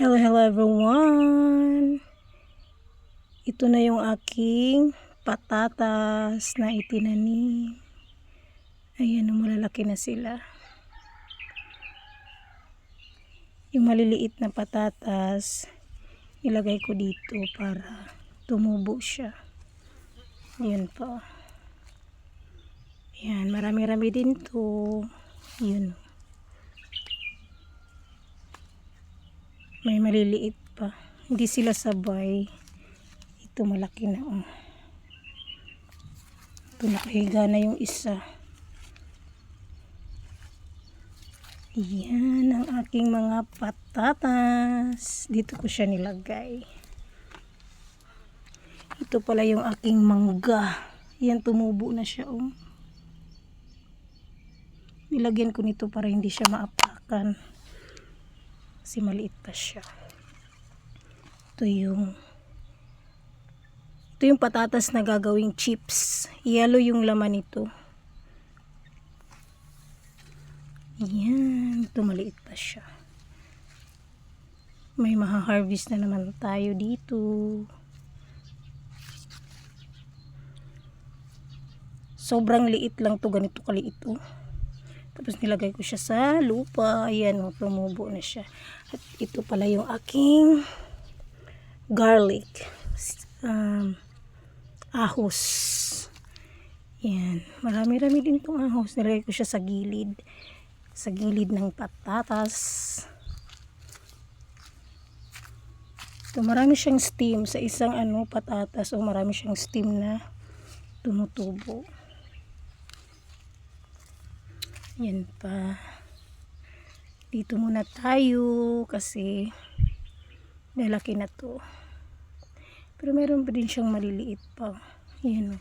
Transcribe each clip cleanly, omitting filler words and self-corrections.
Hello everyone! Ito na yung aking patatas na itinanim. Ayan, malalaki na sila. Yung maliliit na patatas, ilagay ko dito para tumubo siya. Ayan po. Ayan, marami-rami din to. Yun. May maliliit pa. Hindi sila sabay. Ito malaki na. Oh. Ito nakahiga na yung isa. Yan ang aking mga patatas. Dito ko siya nilagay. Ito pala yung aking mangga. Yan, tumubo na siya. Oh. Nilagyan ko nito para hindi siya maapakan. Kasi maliit pa siya. Ito yung patatas na gagawing chips. Yellow yung laman nito. Yan. Ito maliit pa siya. May maha-harvest na naman tayo dito. Sobrang liit lang to. Ganito kaliit to. Tapos nilagay ko siya sa lupa. Ayan, tumubo na siya. At ito pala yung aking garlic. Ahos. Ayan. Marami-rami din itong ahos. Nilagay ko siya sa gilid. Sa gilid ng patatas. Ito, marami siyang steam. Sa isang patatas. O marami siyang steam na tumutubo. Yan pa. Dito muna tayo kasi malaki na to. Pero meron pa din siyang maliliit pa. Yan.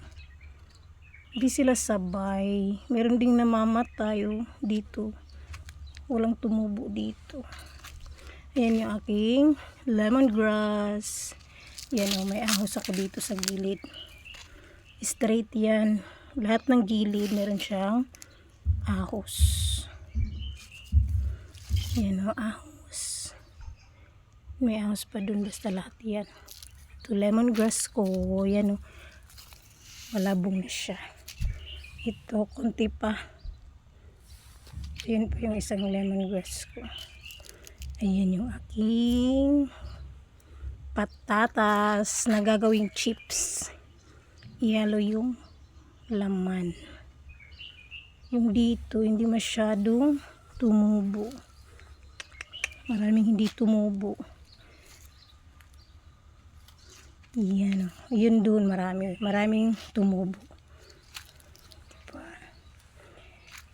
Hindi sila sabay. Meron ding namamatay dito. Walang tumubo dito. Ayan yung aking lemongrass. Yan may ahos ako dito sa gilid. Straight yan. Lahat ng gilid meron siyang ahos. Yan ahos. May ahos pa dun, basta lahat yan. Ito lemongrass ko. Yan malabong na siya. Ito konti pa. Yan pa yung isang lemongrass ko. Ayan yung aking patatas na gagawing chips. Yellow yung laman. Yung dito, hindi masyadong tumubo. Maraming hindi tumubo. Yan. Yun doon, maraming tumubo.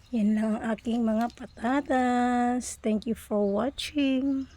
Yan lang ang aking mga patatas. Thank you for watching.